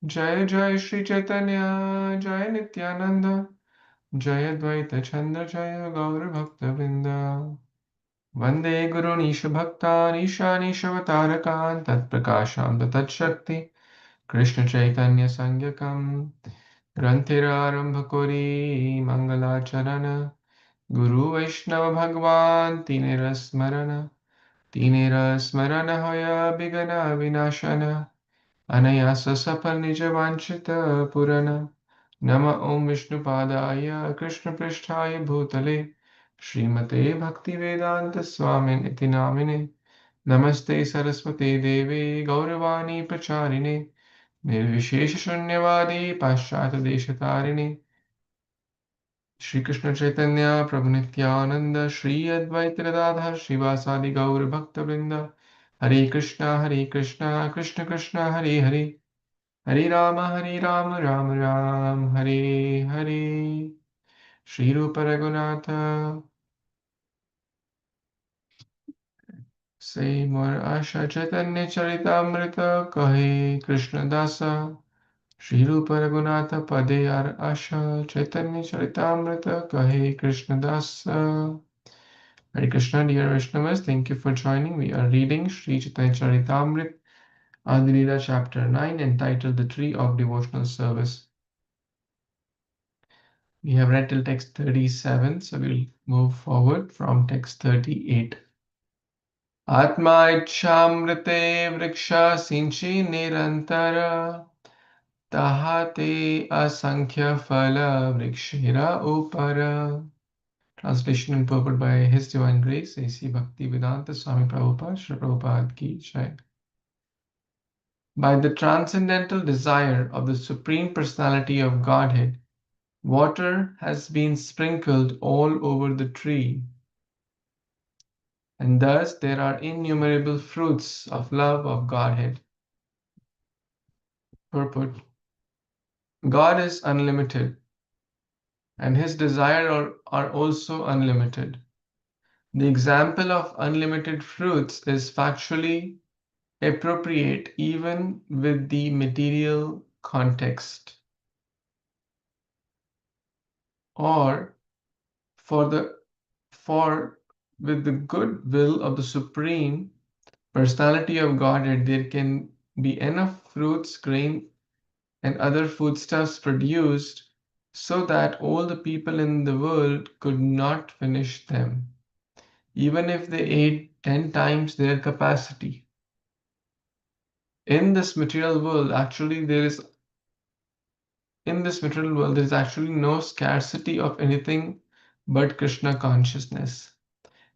Jai Jai Shri Chaitanya, Jai Nityananda, Jai Advaita Chandra, Jai Gaur Bhakta Vrinda. Vande Guru Nisha Bhakta Nisha Nishavatarakam Tat Prakasham Tat Shakti Krishna Chaitanya Sangyakam Grantira Arambha Kori Mangalacharana Guru Vaishnava Bhagwan Tinera Smarana Hoya Bigana Vinashana Anayasa Sapal Nijavanchita Purana Nama Om Vishnu Padaya Krishna Pristhaya Bhutale Srimate Bhaktivedanta Swamin Iti Namine Namaste Saraswate Devi Gauravani Pracharine Nirvishesha Shunyavadi Paschata Deshatarine Shri Krishna Chaitanya Prabhu Nityananda Shri Advaita Gadadhar Srivasadi Gaur Bhakta Vrinda Hare Krishna Krishna Krishna Hare Hare Hare Rama Rama Ram Hare Hare Shri Rupa Raghunatha Say More Asha Chaitanya Charitamrita Kahe Krishna Dasa Shri Rupa Raghunatha Pade Ar Asha Chaitanya Charitamrita Kahe Krishna Dasa. Hare Krishna, dear Vaishnavas, thank you for joining. We are reading Sri Chaitanya Charitamrita AdilLila chapter 9 entitled The Tree of Devotional Service. We have read till text 37, so we'll move forward from text 38. Atma ichamrite vriksha sinchi nirantara tahate asankhya phala vrikshira upara. Translation and purport by His Divine Grace, A.C. Bhaktivedanta Swami Prabhupada, Srila Prabhupada Ki Jai. By the transcendental desire of the Supreme Personality of Godhead, water has been sprinkled all over the tree, and thus there are innumerable fruits of love of Godhead. Purport: God is unlimited, and His desire are also unlimited. The example of unlimited fruits is factually appropriate even with the material context, or with the good will of the Supreme Personality of Godhead, there can be enough fruits, grain, and other foodstuffs produced so that all the people in the world could not finish them, even if they ate 10 times their capacity. In this material world, there is actually no scarcity of anything but Krishna consciousness.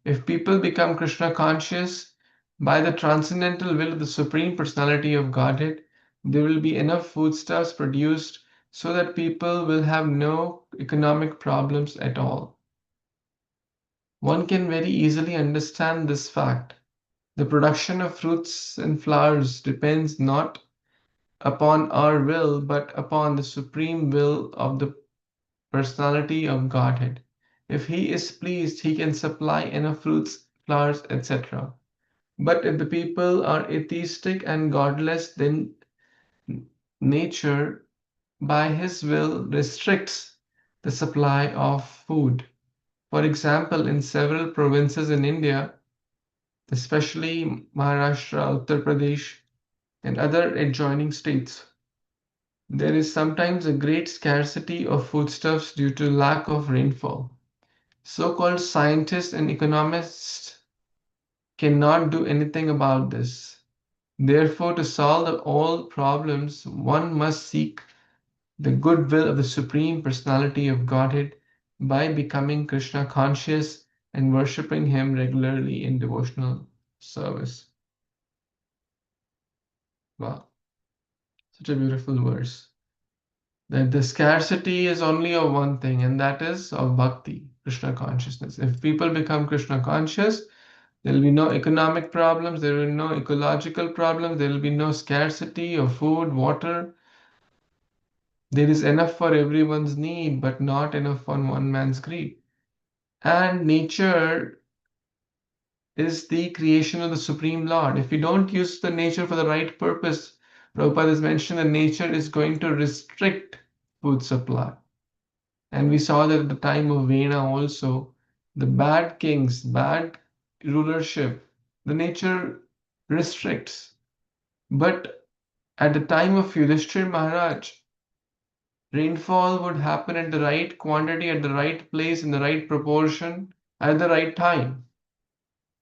If people become Krishna conscious by the transcendental will of the Supreme Personality of Godhead, there will be enough foodstuffs produced so that people will have no economic problems at all. One can very easily understand this fact. The production of fruits and flowers depends not upon our will but upon the supreme will of the Personality of Godhead. If He is pleased, He can supply enough fruits, flowers, etc. But if the people are atheistic and godless, then nature, by His will, restricts the supply of food. For example, in several provinces in India, especially Maharashtra, Uttar Pradesh, and other adjoining states, there is sometimes a great scarcity of foodstuffs due to lack of rainfall. So-called scientists and economists cannot do anything about this. Therefore, to solve all problems, one must seek the goodwill of the Supreme Personality of Godhead by becoming Krishna conscious and worshipping Him regularly in devotional service. Wow, such a beautiful verse. That the scarcity is only of one thing, and that is of bhakti, Krishna consciousness. If people become Krishna conscious, there will be no economic problems, there will be no ecological problems, there will be no scarcity of food, water. There is enough for everyone's need, but not enough for one man's greed. And nature is the creation of the Supreme Lord. If we don't use the nature for the right purpose, Prabhupada has mentioned that nature is going to restrict food supply. And we saw that at the time of Vena also, the bad kings, bad rulership, the nature restricts. But at the time of Yudhishthir Maharaj, rainfall would happen at the right quantity, at the right place, in the right proportion, at the right time,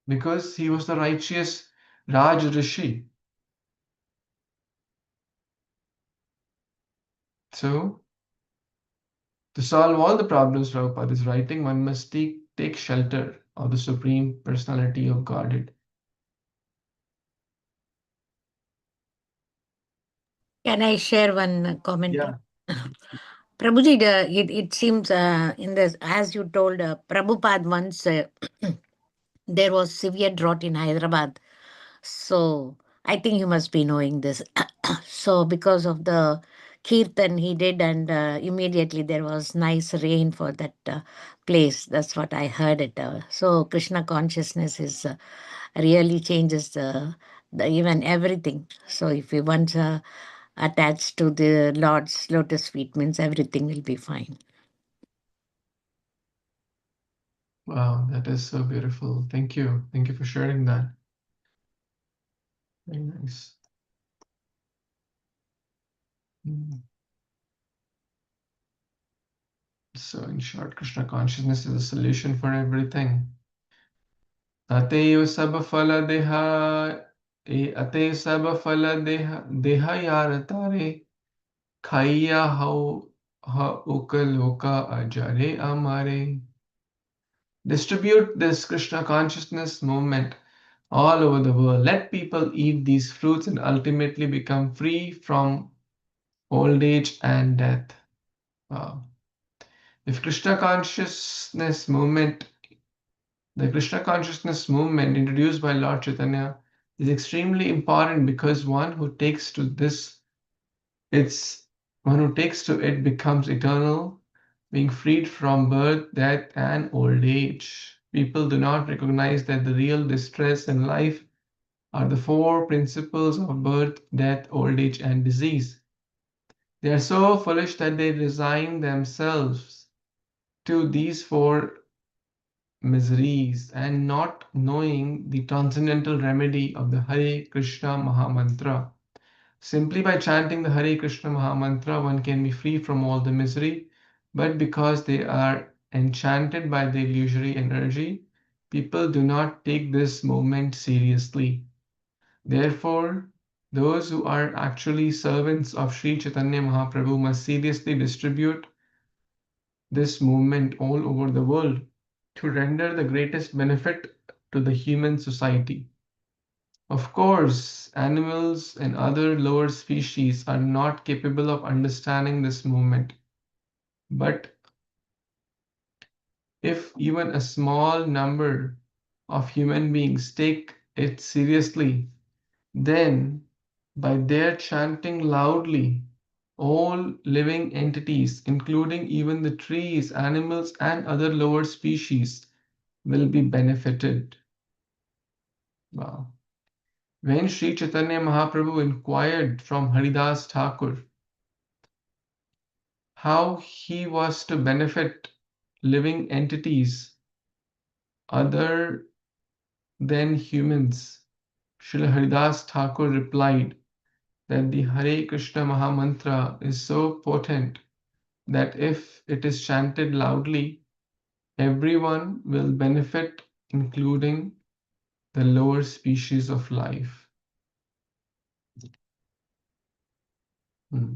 because he was the righteous Raj Rishi. So, to solve all the problems Prabhupada is writing, one must take shelter of the Supreme Personality of Godhead. Can I share one Yeah. commentary? Prabhuji, it seems in this, as you told, Prabhupada once, there was severe drought in Hyderabad. So I think you must be knowing this. So because of the kirtan he did, and immediately there was nice rain for that place. That's what I heard it. So Krishna consciousness is really changes the even everything. So if we once attached to the Lord's lotus feet, means everything will be fine. Wow, that is so beautiful. Thank you. Thank you for sharing that. Very nice. Mm. So, in short, Krishna consciousness is a solution for everything. Atev sab phala deha, atev sab phala deha yar tare, khaiya hau ha ukal hoka ajare amare. Distribute this Krishna consciousness movement all over the world. Let people eat these fruits and ultimately become free from old age and death. Wow. If Krishna consciousness movement, the Krishna consciousness movement introduced by Lord Chaitanya is extremely important because it's one who takes to it becomes eternal, being freed from birth, death, and old age. People do not recognize that the real distress in life are the four principles of birth, death, old age, and disease. They are so foolish that they resign themselves to these four miseries and not knowing the transcendental remedy of the Hare Krishna Mahamantra. Simply by chanting the Hare Krishna Mahamantra, one can be free from all the misery, but because they are enchanted by the illusory energy, people do not take this movement seriously. Therefore, those who are actually servants of Sri Chaitanya Mahaprabhu must seriously distribute this movement all over the world to render the greatest benefit to the human society. Of course, animals and other lower species are not capable of understanding this movement, but if even a small number of human beings take it seriously, then by their chanting loudly, all living entities, including even the trees, animals, and other lower species, will be benefited. Wow. When Sri Chaitanya Mahaprabhu inquired from Haridas Thakur how he was to benefit living entities other than humans, Srila Haridas Thakur replied that the Hare Krishna Mahamantra is so potent that if it is chanted loudly, everyone will benefit, including the lower species of life. Hmm.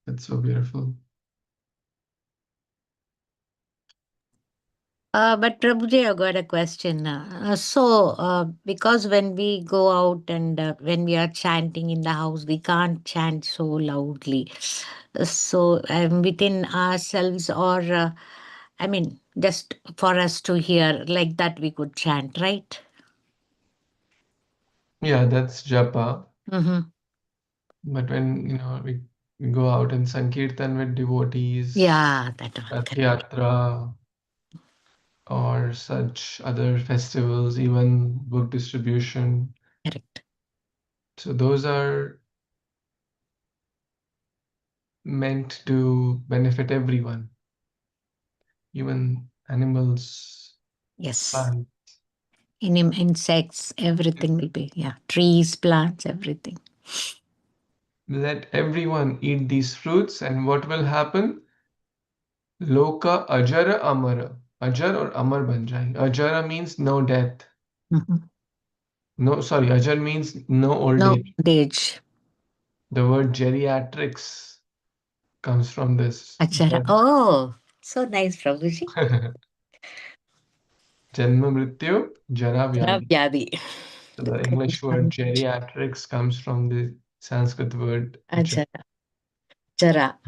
That's so beautiful. But Prabhuji, I got a question. Because when we go out and when we are chanting in the house, we can't chant so loudly. So within ourselves, or I mean, just for us to hear, like that, we could chant, right? Yeah, that's japa. Mm-hmm. But when we go out and Sankirtan with devotees, Yeah, that one. Rath Yatra, or such other festivals, even book distribution. Correct. So those are meant to benefit everyone, even animals, Yes. plants. Insects, everything will be, yeah. Trees, plants, everything. Let everyone eat these fruits, and what will happen? Loka ajara amara. Ajar or amar ban jayenge. Ajara means no death. Mhm. No, sorry, ajar means no old No age. old age. The word geriatrics comes from this. Achara. Oh, so nice, Prabhuji. Janma mrityu, jara Chara vyadi. Vyadi. So The the correct English word pronunciation. geriatrics comes from the Sanskrit word Achara. Chara.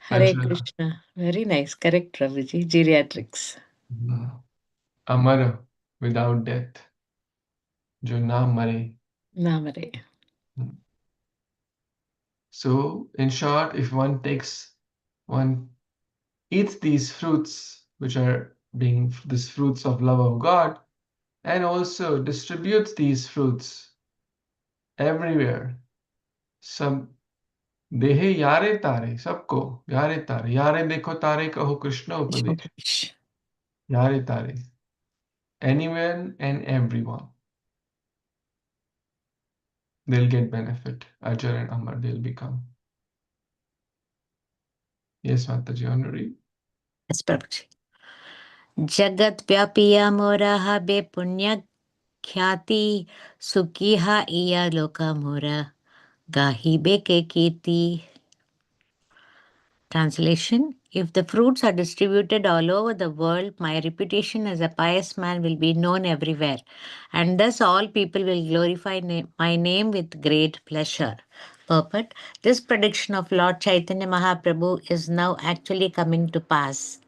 Hare ajara. Krishna. Very nice. Correct, Prabhuji. Geriatrics. Amara, without death. Jo na mare. Namare. So, in short, if one eats these fruits, which are being these fruits of love of God, and also distributes these fruits everywhere, सब देहे यारे तारे सबको यारे तारे यारे देखो तारे कहो कृष्ण उपदेश Upadesh. यारे तारे anyone and everyone they'll get benefit Ajar and Amar they'll become. Yes, Mataji, honorary. Yes, Prabhuji. Jagat Vyapya Moraha Be Punya Khyati Sukhiha Iya Loka Mora Gahi Beke Kiti. Translation: If the fruits are distributed all over the world, my reputation as a pious man will be known everywhere, and thus all people will glorify my name with great pleasure. Purport: This prediction of Lord Chaitanya Mahaprabhu is now actually coming to pass.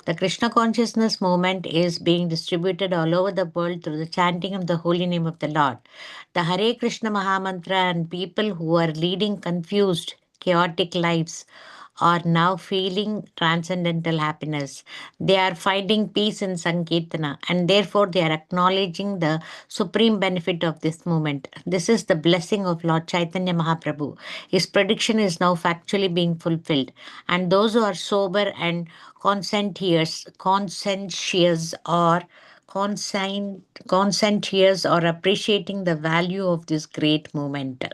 The Krishna consciousness movement is being distributed all over the world through the chanting of the holy name of the Lord. The Hare Krishna Mahamantra and people who are leading confused, chaotic lives are now feeling transcendental happiness. They are finding peace in Sankirtana, and therefore they are acknowledging the supreme benefit of this movement. This is the blessing of Lord Chaitanya Mahaprabhu. His prediction is now factually being fulfilled, and those who are sober and conscientious or conscientious or appreciating the value of this great movement.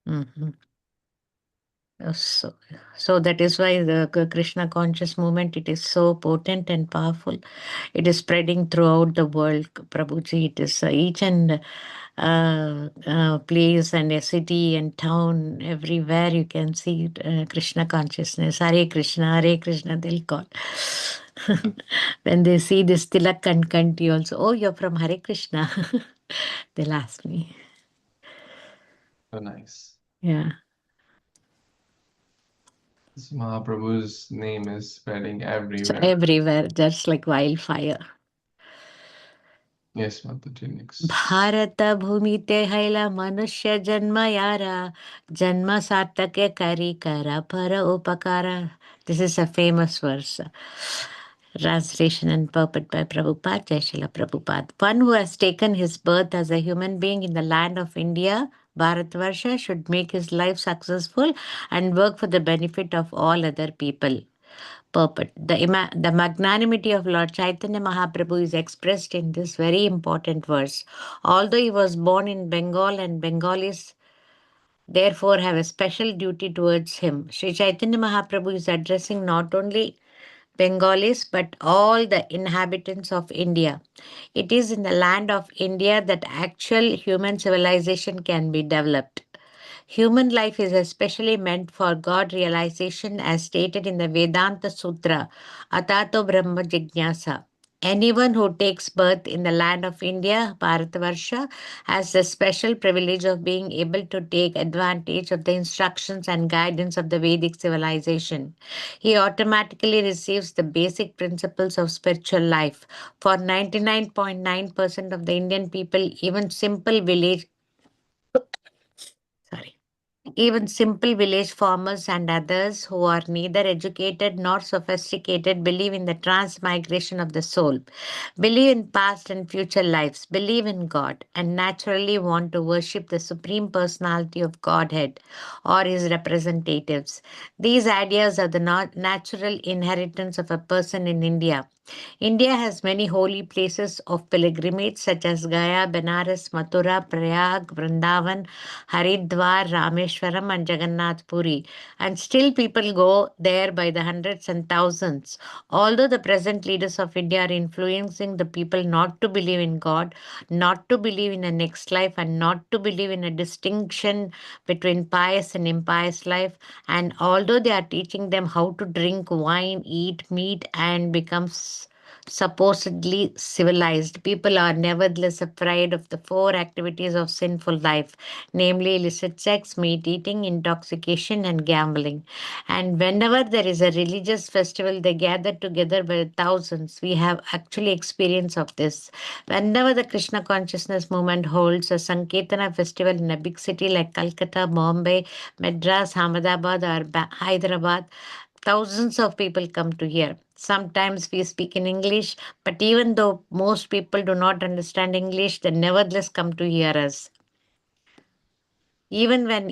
Mhm. So, so that is why the Krishna conscious movement, it is so potent and powerful. It is spreading throughout the world, Prabhuji. It is each and place and a city and town, everywhere you can see Krishna consciousness. Hare Krishna, they'll call. When they see this Tilak and Kanti also, oh, you're from Hare Krishna. They'll ask me. So nice. Yeah. This Mahaprabhu's name is spreading So everywhere. everywhere, just like wildfire. Yes, Mataji, next. Bharat ಭೂಮಿತೆ ಹೈಲ ಮನುಷ್ಯ ಜನ್ಮ ಯಾರ ಜನ್ಮ ಸಾರ್ಥಕ್ಕೆ ಕರಿ ಕರ ಪರ ಉಪಕಾರ. This is a famous verse. Translation and purport by Prabhupada, Jai Srila Prabhupada. One who has taken his birth as a human being in the land of India, Bharatvarsha, should make his life successful and work for the benefit of all other people. Purport. The magnanimity of Lord Chaitanya Mahaprabhu is expressed in this very important verse. Although he was born in Bengal and Bengalis therefore have a special duty towards him, Sri Chaitanya Mahaprabhu is addressing not only Bengalis but all the inhabitants of India. It is in the land of India that actual human civilization can be developed. Human life is especially meant for God realization as stated in the Vedanta Sutra, Atato Brahma Jignasa. Anyone who takes birth in the land of India, Bharatavarsha, has the special privilege of being able to take advantage of the instructions and guidance of the Vedic civilization. He automatically receives the basic principles of spiritual life. For 99.9% of the Indian people, even simple village sorry. Even simple village farmers and others who are neither educated nor sophisticated believe in the transmigration of the soul, believe in past and future lives, believe in God, and naturally want to worship the Supreme Personality of Godhead or his representatives. These ideas are the natural inheritance of a person in India. India has many holy places of pilgrimage such as Gaya, Benares, Mathura, Prayag, Vrindavan, Haridwar, Rameshwaram, and Jagannath Puri. And still people go there by the hundreds and thousands. Although the present leaders of India are influencing the people not to believe in God, not to believe in a next life, and not to believe in a distinction between pious and impious life, and although they are teaching them how to drink wine, eat meat, and become supposedly civilized, people are nevertheless afraid of the four activities of sinful life, namely illicit sex, meat eating, intoxication, and gambling. And whenever there is a religious festival, they gather together by thousands. We have actually experience of this. Whenever the Krishna consciousness movement holds a Sankirtana festival in a big city like Calcutta, Bombay, Madras, Ahmedabad, or Hyderabad, thousands of people come to hear. Sometimes we speak in English, but even though most people do not understand English, they nevertheless come to hear us. Even when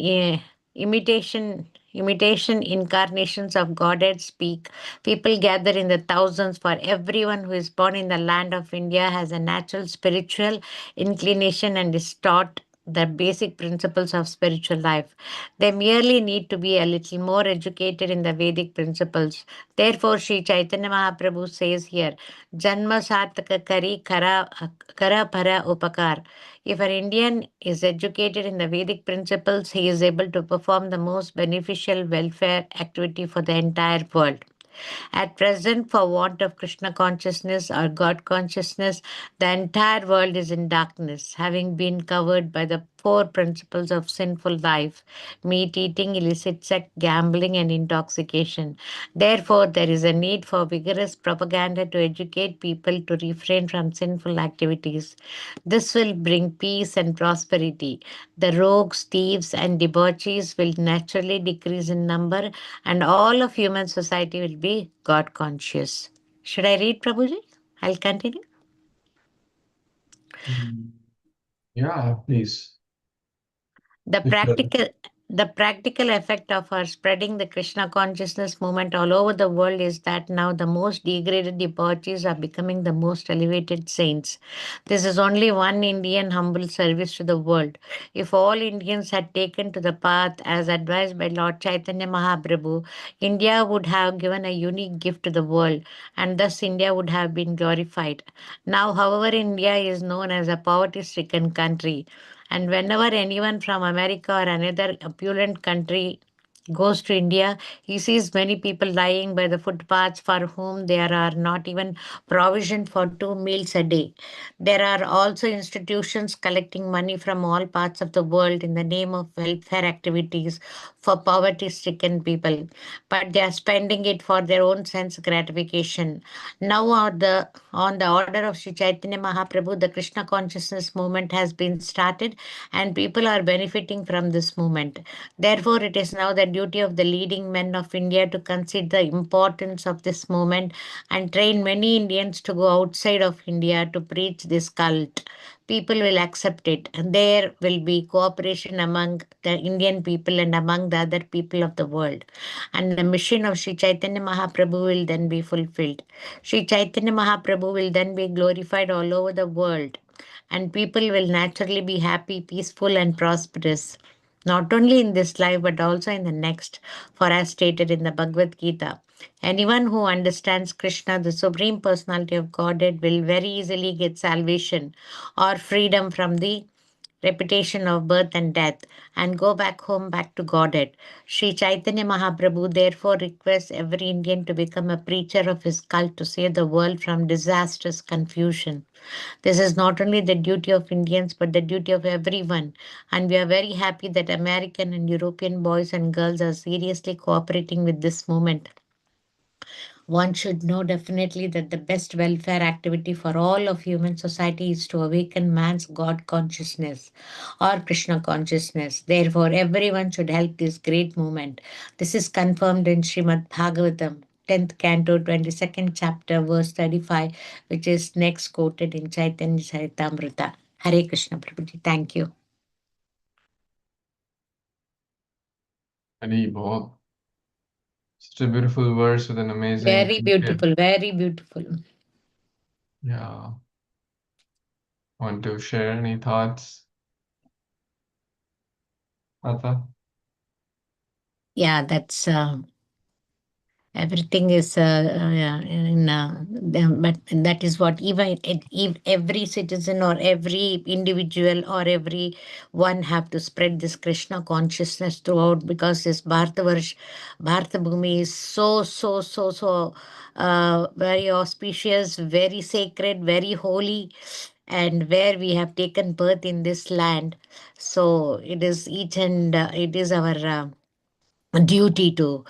imitation incarnations of Godhead speak, people gather in the thousands, for everyone who is born in the land of India has a natural spiritual inclination and is taught the basic principles of spiritual life. They merely need to be a little more educated in the Vedic principles. Therefore, Sri Chaitanya Mahaprabhu says here, Janma Sarthaka Kari Kara Para Upakar. If an Indian is educated in the Vedic principles, he is able to perform the most beneficial welfare activity for the entire world. At present, for want of Krishna consciousness or God consciousness, the entire world is in darkness, having been covered by the four principles of sinful life: meat eating, illicit sex, gambling, and intoxication. Therefore, there is a need for vigorous propaganda to educate people to refrain from sinful activities. This will bring peace and prosperity. The rogues, thieves, and debauchees will naturally decrease in number, and all of human society will be God conscious. Should I read, Prabhuji? I'll continue. Mm, yeah, please. The Please go ahead. practical the practical effect of our spreading the Krishna consciousness movement all over the world is that now the most degraded devotees are becoming the most elevated saints. This is only one Indian humble service to the world. If all Indians had taken to the path as advised by Lord Chaitanya Mahaprabhu, India would have given a unique gift to the world, and thus India would have been glorified. Now, however, India is known as a poverty stricken country. And whenever anyone from America or another opulent country goes to India, he sees many people lying by the footpaths for whom there are not even provision for 2 meals a day. There are also institutions collecting money from all parts of the world in the name of welfare activities for poverty stricken people, but they are spending it for their own sense gratification. Now, on the order of Sri Chaitanya Mahaprabhu, the Krishna consciousness movement has been started, and people are benefiting from this movement. Therefore, it is now the duty of the leading men of India to consider the importance of this movement and train many Indians to go outside of India to preach this cult. People will accept it, and there will be cooperation among the Indian people and among the other people of the world. And the mission of Sri Chaitanya Mahaprabhu will then be fulfilled. Sri Chaitanya Mahaprabhu will then be glorified all over the world, and people will naturally be happy, peaceful, and prosperous, not only in this life but also in the next. For as stated in the Bhagavad Gita, anyone who understands Krishna, the Supreme Personality of Godhead, will very easily get salvation or freedom from the repetition of birth and death, and go back home, back to Godhead. Sri Chaitanya Mahaprabhu therefore requests every Indian to become a preacher of his cult to save the world from disastrous confusion. This is not only the duty of Indians but the duty of everyone, and we are very happy that American and European boys and girls are seriously cooperating with this movement. One should know definitely that the best welfare activity for all of human society is to awaken man's God consciousness or Krishna consciousness. Therefore, everyone should help this great movement. This is confirmed in Srimad Bhagavatam, 10th canto, 22nd chapter, verse 35, which is next quoted in Chaitanya Charitamrita. Hare Krishna Prabhuji. Thank you. Hari Bol. Such a beautiful verse with an amazing Very detail. beautiful, very beautiful. Yeah. Want to share any thoughts, Ata? Yeah, that's everything is yeah, but that is what even if every citizen or every individual or every one have to spread this Krishna consciousness throughout, because this Bharata Bhumi is so very auspicious, very sacred, very holy, and where we have taken birth in this land. So it is each and it is our duty to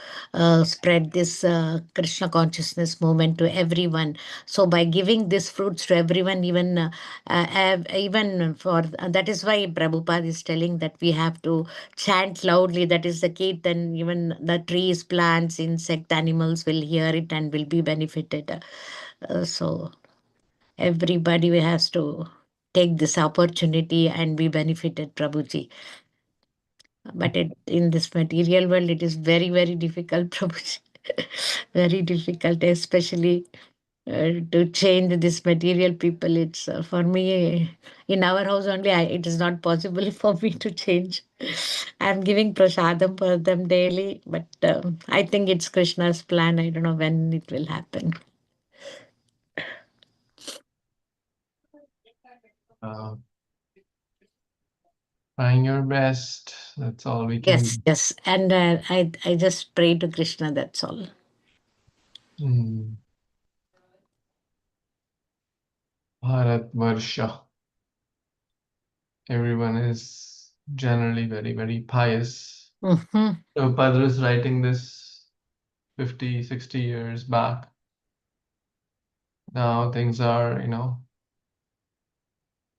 spread this Krishna consciousness movement to everyone. So by giving these fruits to everyone, even for that is why Prabhupada is telling that we have to chant loudly. That is the key. Then even the trees, plants, insect, animals will hear it and will be benefited. So everybody has to take this opportunity and be benefited, Prabhuji. But in this material world, it is very difficult, Prabhuji. Very difficult, especially to change this material people. It's for me, in our house only, it is not possible for me to change. I'm giving prasadam for them daily, but I think it's Krishna's plan. I don't know when it will happen. Uh, Trying your best. That's all we can Yes, do. yes. And I just pray to Krishna, that's all. Hmm. Bharat Varsha. Everyone is generally very pious. Hmm. Prabhupada was writing this 50, 60 years back. Now things are,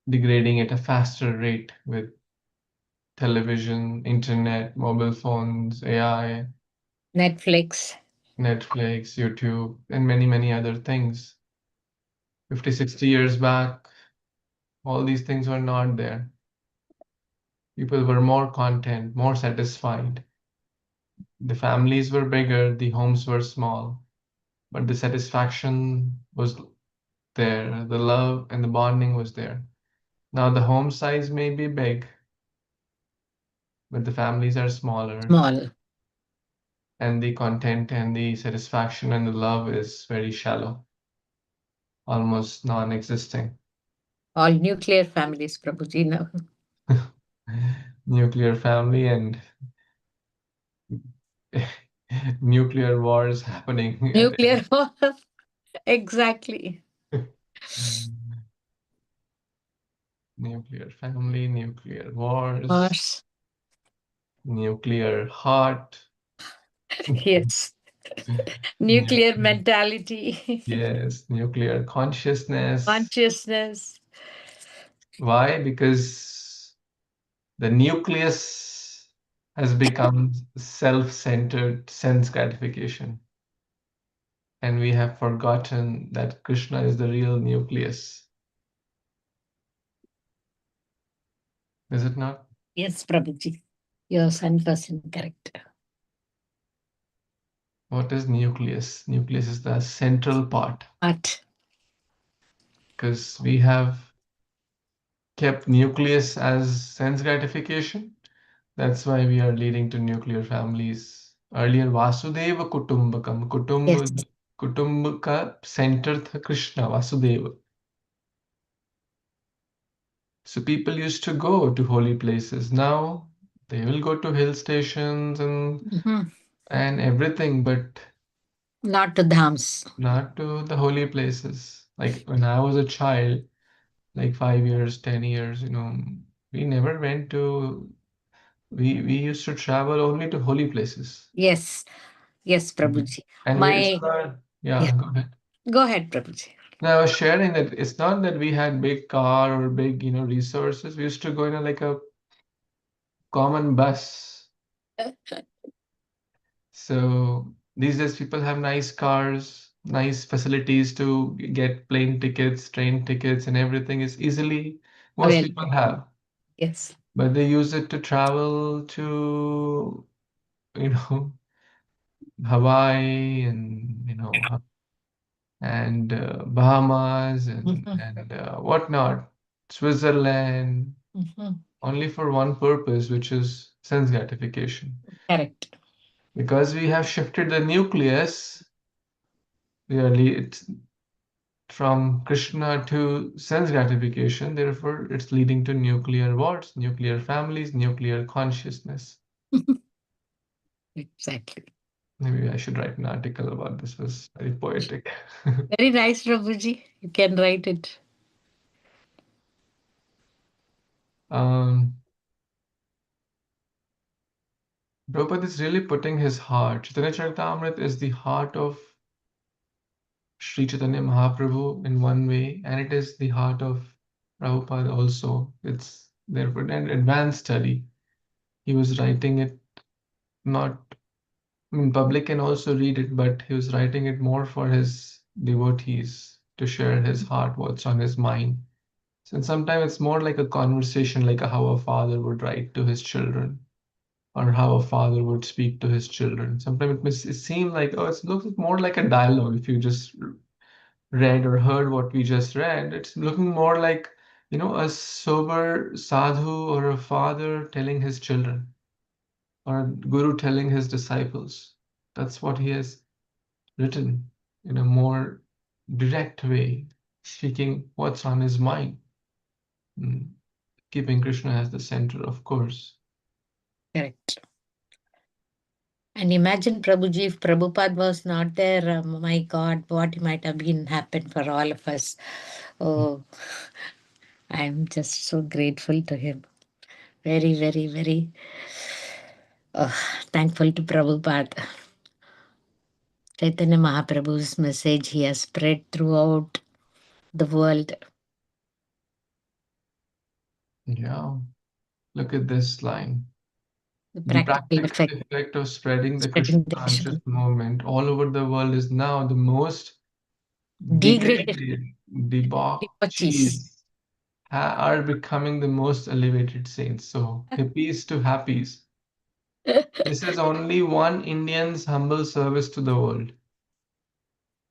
degrading at a faster rate with television, internet, mobile phones, AI, Netflix. Netflix, YouTube, and many other things. 50, 60 years back, all these things were not there. People were more content, more satisfied. The families were bigger, the homes were small, but the satisfaction was there, the love and the bonding was there. Now the home size may be big, but the families are smaller, Small. and the content and the satisfaction and the love is very shallow, almost non-existing. All nuclear families, Prabhuji. Now. Nuclear family and nuclear wars happening at Nuclear war. Exactly. nuclear family, nuclear wars, Wars. nuclear heart, Yes. Nuclear nuclear, mentality. yes, nuclear consciousness. Consciousness. Why? Because the nucleus has become self-centered sense gratification, and we have forgotten that Krishna is the real nucleus. Is it not? Yes, Prabhuji. You're 100% correct. What is nucleus? Nucleus is the central part, But because we have kept nucleus as sense gratification. That's why we are leading to nuclear families. Earlier, Vasudeva Kutumbakam. yes, कुटुंब का center था Krishna, Vasudeva. So people used to go to holy places. Now they will go to hill stations mhm, and everything, but not to dhams. not to the holy places. Like when I was a child, like 5 years, 10 years, we never went to, we used to travel only to holy places. Yes, yes, Mhm. Prabhuji. And we'll My start. Yeah. Yeah, go ahead. Go ahead, Prabhuji. Now, I was sharing that it's not that we had big car or big, resources. We used to go in like a common bus. So these days people have nice cars, nice facilities to get plane tickets, train tickets, and everything is easily most Available. people have. Yes. But they use it to travel to, you know, Hawaii and, and Bahamas Mhm. and whatnot, Switzerland, Mhm. only for one purpose, which is sense gratification. Correct. Because we have shifted the nucleus, it's from Krishna to sense gratification. Therefore, it's leading to nuclear wars, nuclear families, nuclear consciousness. Exactly. Maybe I should write an article about this. It was very poetic. Very nice, Prabhuji. You can write it. um, Prabhupada is really putting his heart. Chaitanya Charitamrita is the heart of Sri Chaitanya Mahaprabhu in one way, and it is the heart of Prabhupada also. It's therefore an advanced study. He was writing it not, I mean, public can also read it, but he was writing it more for his devotees to share his heart, what's on his mind. So sometimes it's more like a conversation, like how a father would write to his children, or how a father would speak to his children. Sometimes it seem like, oh, it looks more like a dialogue if you just read or heard what we just read. It's looking more like, a sober sadhu or a father telling his children, or a guru telling his disciples. That's what he has written in a more direct way, speaking what's on his mind, mm, keeping Krishna as the center, of course. Correct. And imagine, Prabhuji, if Prabhupada was not there, my God, what might have been happened for all of us. Oh, I'm just so grateful to him. Very, very, very uh, thankful to Prabhupada. Chaitanya Mahaprabhu's message he has spread throughout the world. Yeah, look at this line. The The practical practical effect, effect of spreading the Krishna spreading the conscious Krishna. movement all over the world is now the most Degraded degraded devotees. debauchees are becoming the most elevated saints. So hippies to happies. This is only one Indian's humble service to the world.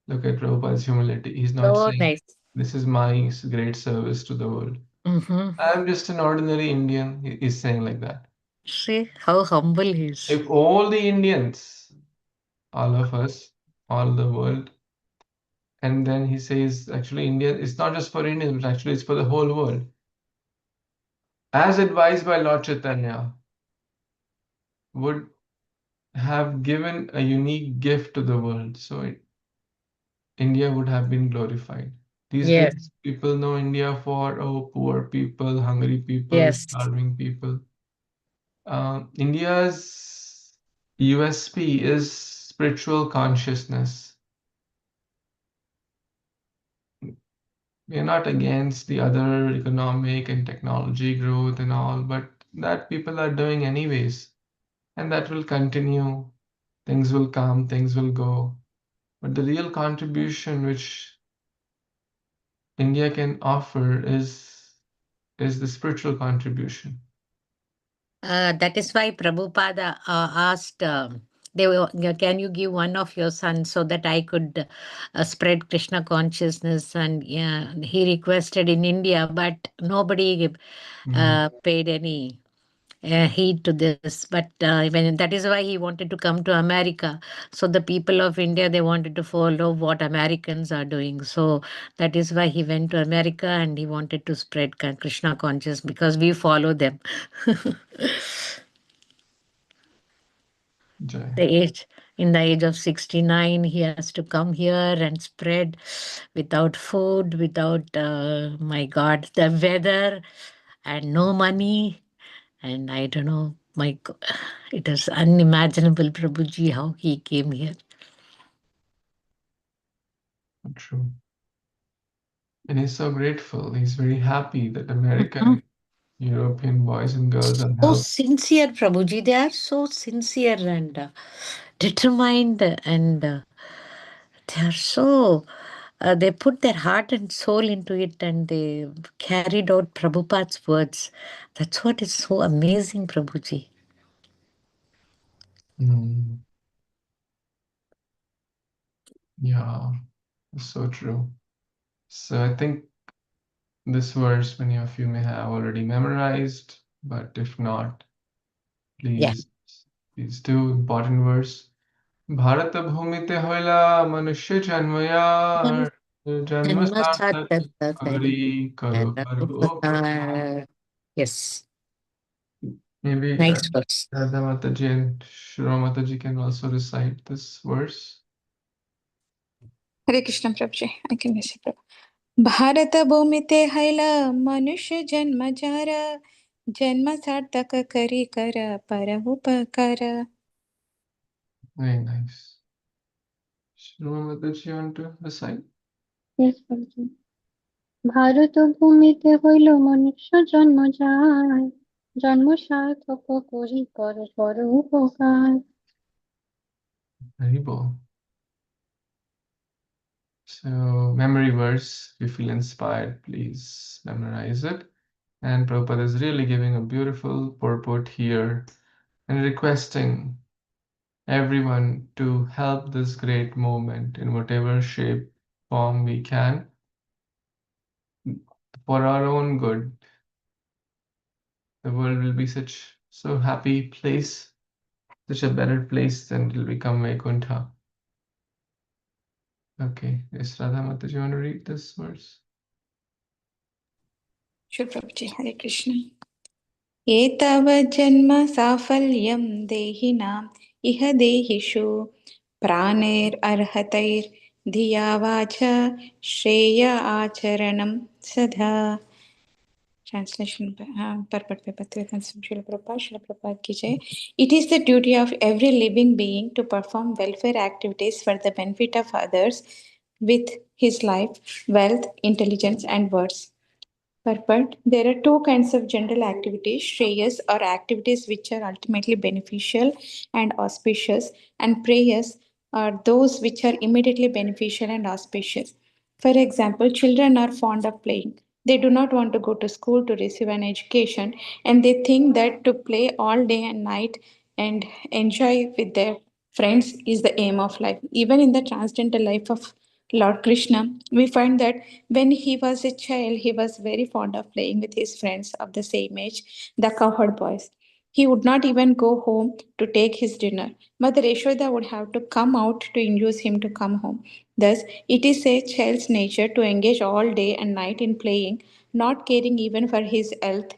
Look at Prabhupada's humility. He's not So saying, nice. this is my great service to the world. Mm-hmm. I'm just an ordinary Indian. He's saying like that. See how humble he is. If all the Indians, all of us, all the world, and then he says, actually, India, it's not just for Indians, but actually it's for the whole world. As advised by Lord Chaitanya, would have given a unique gift to the world. So India would have been glorified. These Yes. days, people know India for, oh, poor people, hungry people, Yes. starving people. India's USP is spiritual consciousness. We are not against the other economic and technology growth and all, but that people are doing anyways, and that will continue. Things will come, things will go. But the real contribution which India can offer is the spiritual contribution. That is why Prabhupada asked, can you give one of your sons so that I could spread Krishna consciousness? And yeah, he requested in India, but nobody Mhm. paid any heed to this. But that is why he wanted to come to America. So the people of India, they wanted to follow what Americans are doing. So that is why he went to America and he wanted to spread Krishna consciousness because we follow them. Jai. The age In the age of 69 he has to come here and spread without food, without my God, the weather, and no money. And I don't know, it is unimaginable, Prabhuji, how he came here. True. And he's so grateful. He's very happy that American Mhm. and European boys and girls are So helping. sincere, Prabhuji. They are so sincere and determined, and they are so. They put their heart and soul into it, and they carried out Prabhupada's words. That's what is so amazing, Prabhuji. Mm. Yeah, so true. So I think this verse many of you may have already memorized, but if not, Yeah. please do. Important verse. Bharat भूमिते हौला मनुष्य जन्मया जन्म Janma सार्थक Sattva करी करो परोपकार. Yes. Maybe Nice verse. Radha Mataji and Shri Mataji can also recite this verse. Hare Krishna Prabhuji. I can recite Prabhu. Bharat भूमिते हैल मनुष्य जन्म जार जन्म सार्थक करी कर पर उपकार. Very nice. Shri Mataji, you want to recite? Yes, Prabhuji. Bharat ভূমিতে হইল মনুষ্য জন্ম যায় জন্ম সার্থক করি কর পর উপকার. Haribol. So, memory verse, if you feel inspired, please memorize it. And Prabhupada is really giving a beautiful purport here and requesting everyone to help this great movement in whatever shape, form we can for our own good. The world will be so happy place, such a better place, then it will become Vaikuntha. Okay, yes, Radha Mataji, you want to read this verse? Sure Prabhuji. Hare Krishna. एतावज्जन्म साफल्यं देहिनाम् इह देहिषु प्राणैरर्हतैर्धिया watch श्रेय आचरणं सदा. Translation purport by Bhaktivedanta Srila Prabhupada, Srila Prabhupada ki jai. It is the duty of every living being to perform welfare activities for the benefit of others with his life, wealth, intelligence, and words. Purport. There are two kinds of general activities, shreyas or activities which are ultimately beneficial and auspicious, and prayas are those which are immediately beneficial and auspicious. For example, children are fond of playing. They do not want to go to school to receive an education, and they think that to play all day and night and enjoy with their friends is the aim of life. Even in the transcendental life of Lord Krishna, we find that when he was a child, he was very fond of playing with his friends of the same age, the cowherd boys. He would not even go home to take his dinner. Mother Yashoda would have to come out to induce him to come home. Thus, it is a child's nature to engage all day and night in playing, not caring even for his health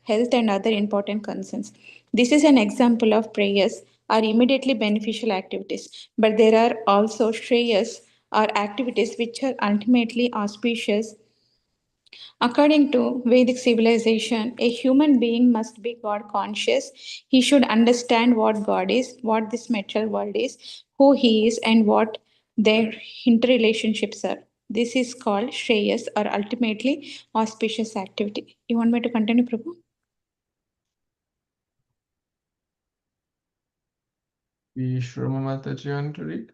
and other important concerns. This is an example of prayers are immediately beneficial activities, but there are also shreyas or activities which are ultimately auspicious. According to Vedic civilization, a human being must be God conscious. He should understand what God is, what this material world is, who he is, and what their interrelationships are. This is called Shreyas or ultimately auspicious activity. You want me to continue, Prabhu? Shri Mataji, you want to read?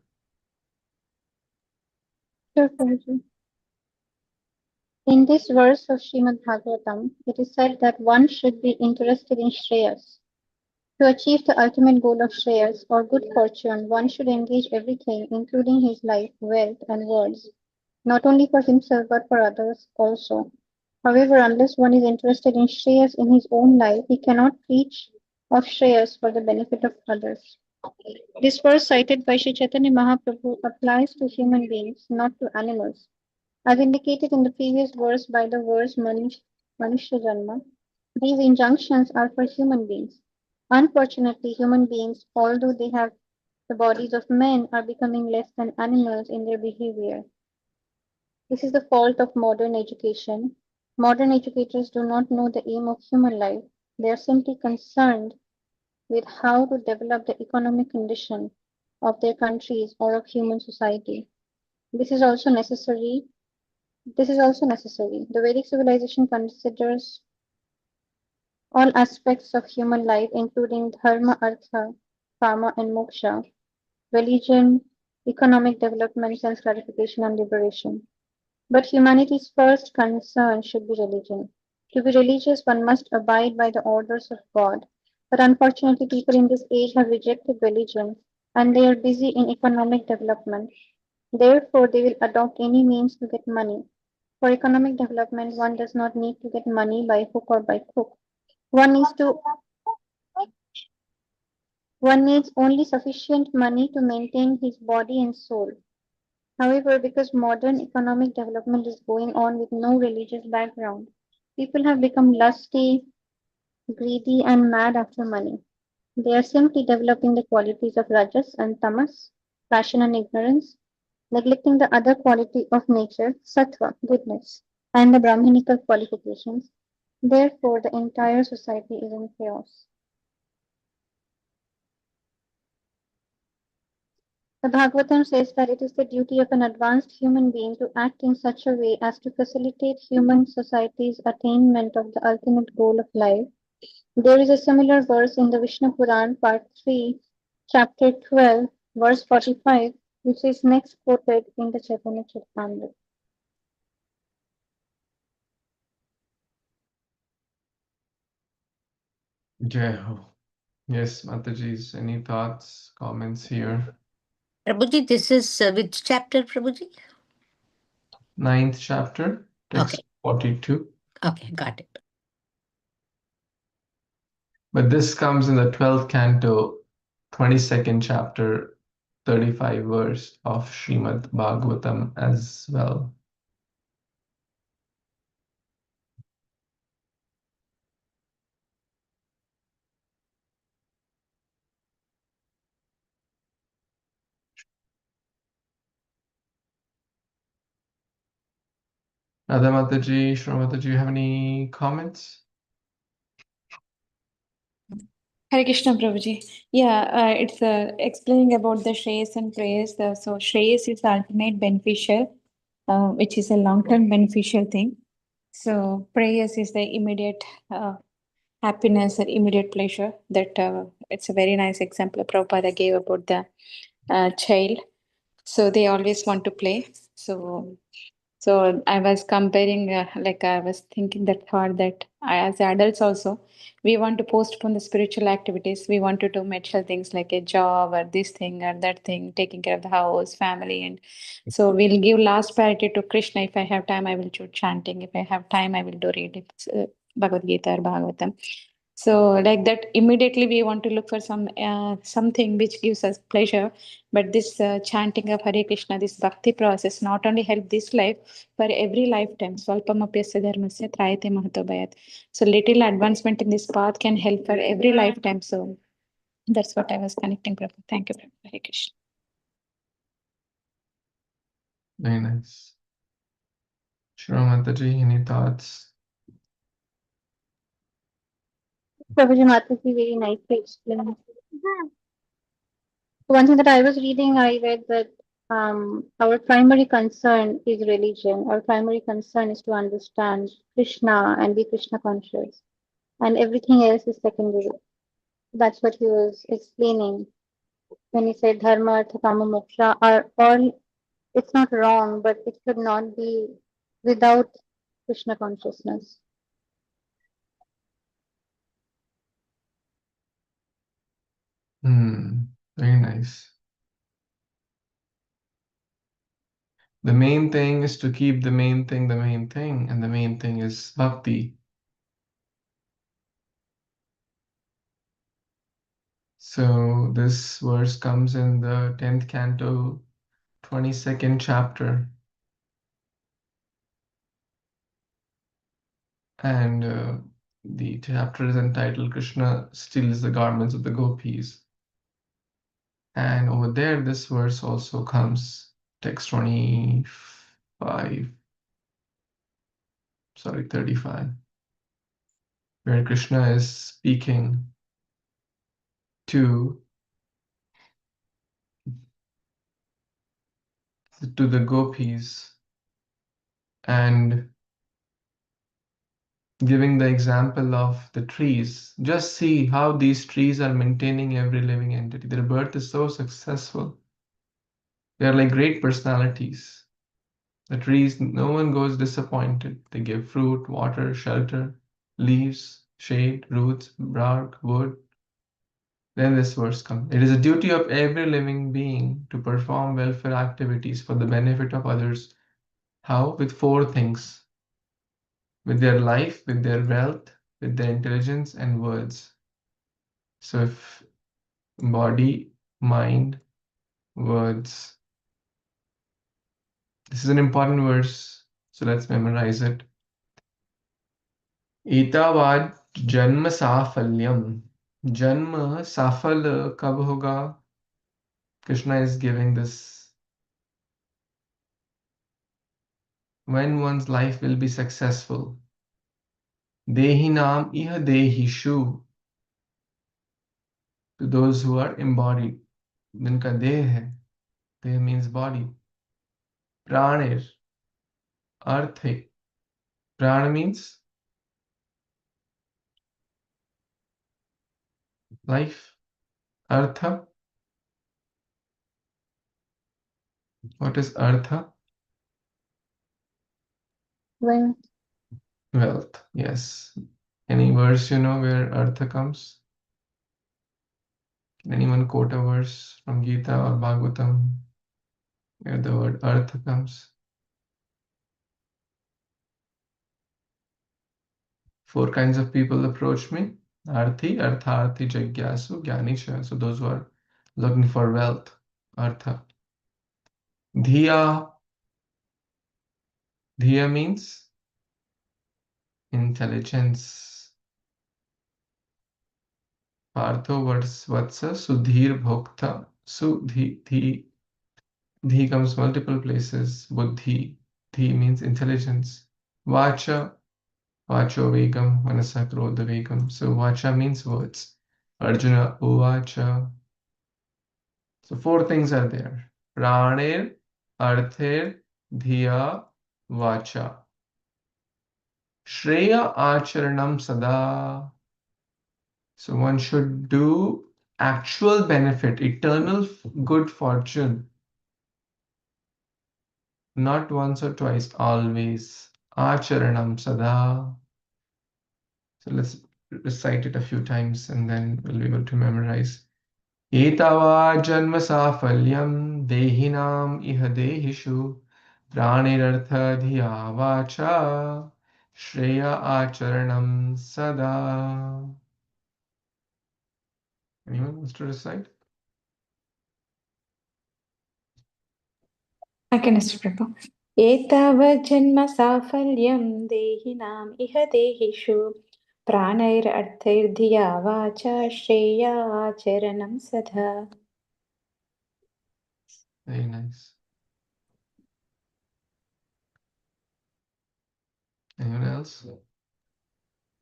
Sure, Prabhuji. In this verse of Srimad Bhagavatam, it is said that one should be interested in Shreyas. To achieve the ultimate goal of Shreyas or good fortune, one should engage everything, including his life, wealth, and words, not only for himself but for others also. However, unless one is interested in Shreyas in his own life, he cannot preach of Shreyas for the benefit of others. This verse cited by Sri Chaitanya Mahaprabhu applies to human beings, not to animals. As indicated in the previous verse by the verse Manushya Janma, these injunctions are for human beings. Unfortunately, human beings, although they have the bodies of men, are becoming less than animals in their behavior. This is the fault of modern education. Modern educators do not know the aim of human life. They are simply concerned with how to develop the economic condition of their countries or of human society. This is also necessary. The Vedic civilization considers all aspects of human life, including dharma, artha, karma, and moksha, religion, economic development, sense gratification, and liberation. But humanity's first concern should be religion. To be religious, one must abide by the orders of God. But unfortunately, people in this age have rejected religion and they are busy in economic development. Therefore, they will adopt any means to get money. For economic development, one does not need to get money by hook or by crook. One needs to one needs only sufficient money to maintain his body and soul. However, because modern economic development is going on with no religious background, people have become lusty, greedy, and mad after money. They are simply developing the qualities of rajas and tamas, passion and ignorance, neglecting the other quality of nature, sattva, goodness, and the brahminical qualifications. Therefore, the entire society is in chaos. The Bhagavatam says that it is the duty of an advanced human being to act in such a way as to facilitate human society's attainment of the ultimate goal of life. There is a similar verse in the Vishnu Puran, part 3, chapter 12, verse 45, which is next quoted in the Chaitanya Charitamrita. Jai Ho. Yes, Mataji's, any thoughts, comments here? Prabhuji, this is which chapter, Prabhuji? 9th chapter, text Okay. 42. Okay, got it. But this comes in the 12th canto, 22nd chapter, 35 verse of Srimad Bhagavatam as well. Radha Mataji, Shri Mataji, you have any comments? Hare Krishna Prabhuji. Yeah, it's explaining about the Shreyas and Prayas. So Shreyas is the ultimate beneficial, which is a long-term beneficial thing. So Prayas is the immediate happiness or immediate pleasure. That it's a very nice example Prabhupada gave about the child. So they always want to play. So I was comparing, like I was thinking that thought that as adults also, we want to postpone the spiritual activities. We want to do material things like a job or this thing or that thing, taking care of the house, family. And so we'll give last priority to Krishna. If I have time, I will do chanting. If I have time, I will do reading Bhagavad Gita or Bhagavatam. So like that, immediately we want to look for something which gives us pleasure. But this chanting of Hare Krishna, this bhakti process, not only help this life, for every lifetime. Swalpamapyasya dharmasya trayate mahato bhayat. So little advancement in this path can help for every lifetime. So that's what I was connecting, Prabhu. Thank you, Prabhu. Hare Krishna. Very nice. Shri Mataji, any thoughts? Prabhuji Mataji very nicely explained. One thing that I was reading, I read that our primary concern is religion. Our primary concern is to understand Krishna and be Krishna conscious, and everything else is secondary. That's what he was explaining when he said dharma, artha, kama, moksha are all. It's not wrong, but it should not be without Krishna consciousness. Very nice. The main thing is to keep the main thing, and the main thing is bhakti. So this verse comes in the 10th canto, 22nd chapter. And the chapter is entitled Krishna Steals the Garments of the Gopis. And over there, this verse also comes, text 35, 35, where Krishna is speaking to to the gopis and giving the example of the trees. Just see how these trees are maintaining every living entity. Their birth is so successful. They are like great personalities. The trees, no one goes disappointed. They give fruit, water, shelter, leaves, shade, roots, bark, wood. Then this verse comes. It is a duty of every living being to perform welfare activities for the benefit of others. How? With four things: with their life, with their wealth, with their intelligence, and words. So, if body, mind, words. This is an important verse, so let's memorize it. एतावाद जन्म साफल्यम. जन्म सफल कब होगा? Krishna is giving this. When one's life will be successful. Dehinam iha dehishu. To those who are embodied. जिनका देह है. Deh means body. Pranir. Arthe. Prana means life. Artha. What is artha? Well, Wealth. Yes. Any verse you know where artha comes? Can anyone quote a verse from Gita or Bhagavatam where the word artha comes? Four kinds of people approach me. Arthi, Artharthi, Jagyasu, Gyanisha. So those who are looking for wealth. Artha. Dhiya. Dhiya means intelligence. Partho Vatsa, Sudhir Bhokta. Sudhi. Dhi comes multiple places. Buddhi. Dhi means intelligence. Vacha. Vacho Vegam, Manasa Krodha Vegam. So Vacha means words. Arjuna Uvacha. So four things are there. Pranir, Arthir, Dhiya, Vacha. Shreya Acharanam Sada. So one should do actual benefit, eternal good fortune. Not once or twice, always. Acharanam Sada. So let's recite it a few times and then we'll be able to memorize. Etawah जन्म साफल्यं देहिनाम् इह देहिषु प्राणिरर्थधिया वाचा श्रेय आचरणं सदा. Anyone wants to recite? I can Mr. Prabhu. एतावज्जन्म साफल्यं देहिनाम् इह देहिषु प्राणैरर्थैर्धिया वाचा श्रेयाचरणं सदा. Very nice. Anyone else?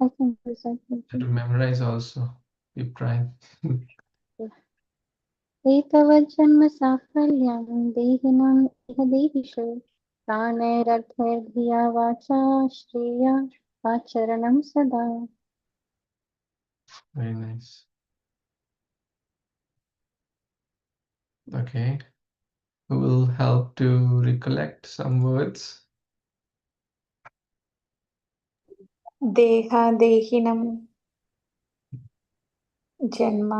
I can recite To it. memorize also. Keep trying. एतवज्जन्म साफल्यं देहिनाम् इह देहिषु प्राणैरर्थैर्धिया वाचा श्रेया आचरणं सदा. Very nice. Okay. Who will help to recollect some words? देहादेहिनं जन्म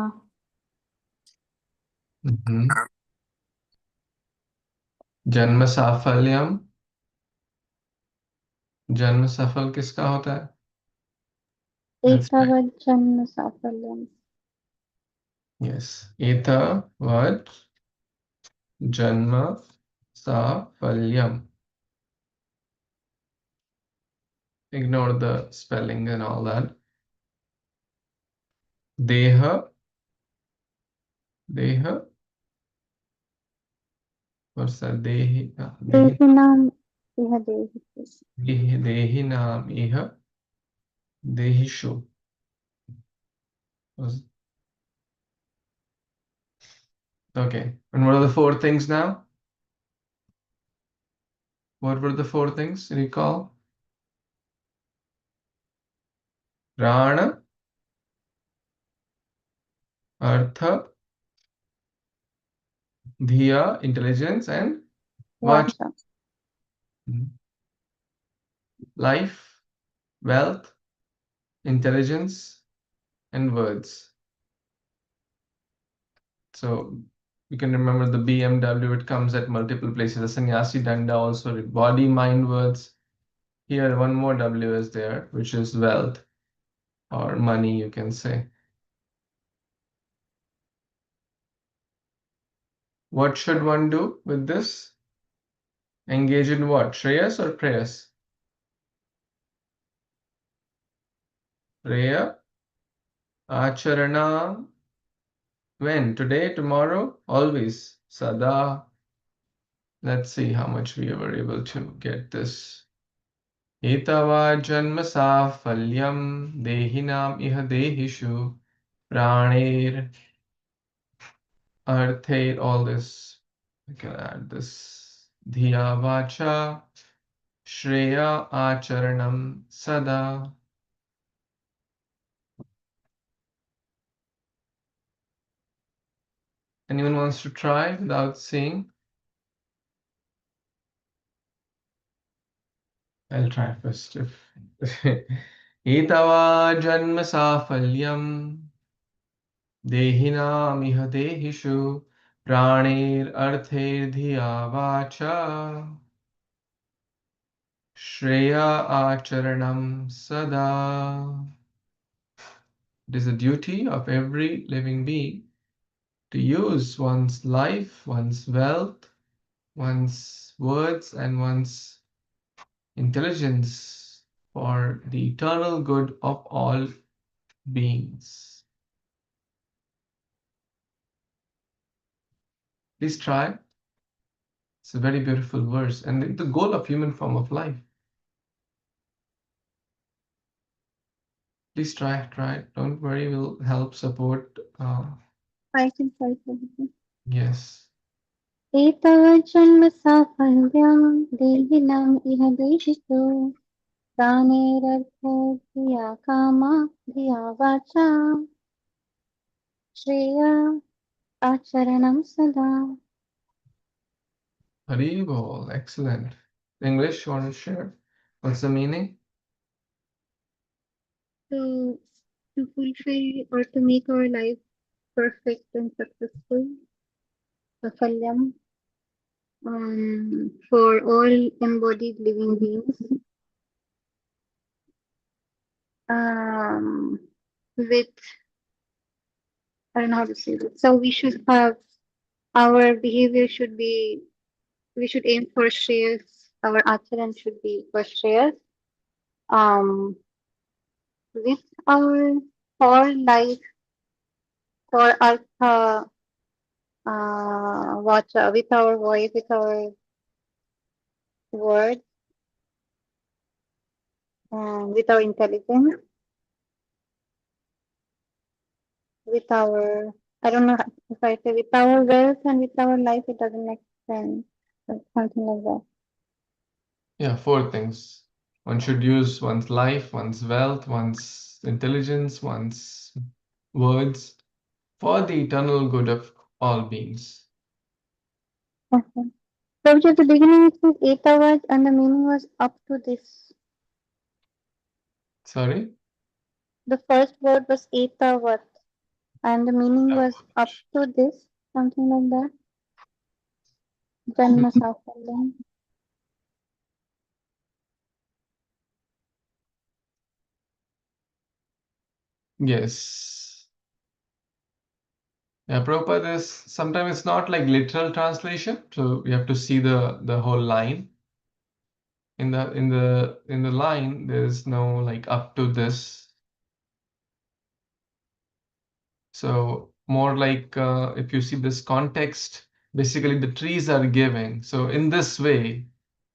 जन्म साफल्यम. जन्म सफल किसका होता है? That's right. एतवज्जन्म साफल्यं. Yes. एतावत् जन्म साफल्यम. Ignore the spelling and all that. Deha. Deha. What's that? देहिनाम् इह देहिषु. Dehinam iha dehishu. Okay. And what are the four things now? What were the four things? Recall? Prana, Artha, Dhiya, intelligence, and Vacha. Vacha. Life, wealth, intelligence, and words. So you can remember the BMW, it comes at multiple places. The sannyasi danda also, body, mind, words. Here, one more W is there, which is wealth or money, you can say. What should one do with this? Engage in what? Shreyas or prayas? Preya, acharana. When? Today, tomorrow? Always. Sada. Let's see how much we were able to get this. Etava janma safalyam dehinam iha dehishu pranir arthe. All this. I can add this. Dhiya vacha shreya acharanam sada. Anyone wants to try without seeing? I'll try first. Etava janma safalyam dehinamiha dehishu pranir arthe dhiya vacha shreya acharanam sada. It is a duty of every living being to use one's life, one's wealth, one's words, and one's intelligence for the eternal good of all beings. Please try. It's a very beautiful verse and the goal of human form of life. Please try. Don't worry, we'll help support. I can try something. Yes. Etava janma safalyam dehinam iha deshitu pranirartha dhiya kama dhiya vacha shreya acharanam sada. Hari Bol, excellent. English, you want to share? What's the meaning? To fulfill or to make our life perfect and successful, safalyam, for all embodied living beings, with, I don't know how to say this. So we should have, our behavior should be, we should aim for shreyas. Our acharan should be for shreyas. With our for life, for artha, vacha, with our voice, with our words, and with our intelligence, with our, I don't know if I say with our wealth and with our life, it doesn't make sense. But something like that. Yeah, four things. One should use one's life, one's wealth, one's intelligence, one's words for the eternal good of all beings. Okay. So at the beginning it says 8 hours and the meaning was up to this. Sorry? The first word was 8 hours and the meaning was up to this, something like that. Janma safalyam. Yes. Yeah, Prabhupada is sometimes it's not like literal translation, so you have to see the whole line. In the line, there's no like up to this. So more like if you see this context, basically the trees are giving. So in this way,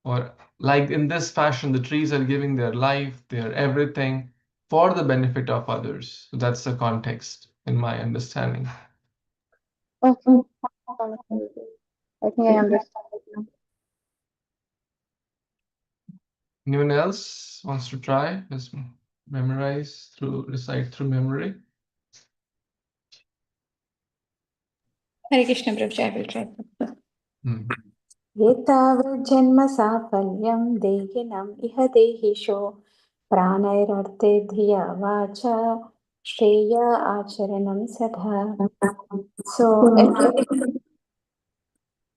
or like in this fashion, the trees are giving their life, their everything for the benefit of others. So that's the context in my understanding. Okay. I think I understand it now. Anyone else wants to try? Just recite through memory. Hare Krishna, Prabhuji, I will try. एतावज्जन्म साफल्यं देहिनम् इह देहिषो प्राणैरर्थे धिया वाचा श्रेय आचरणं सदा. So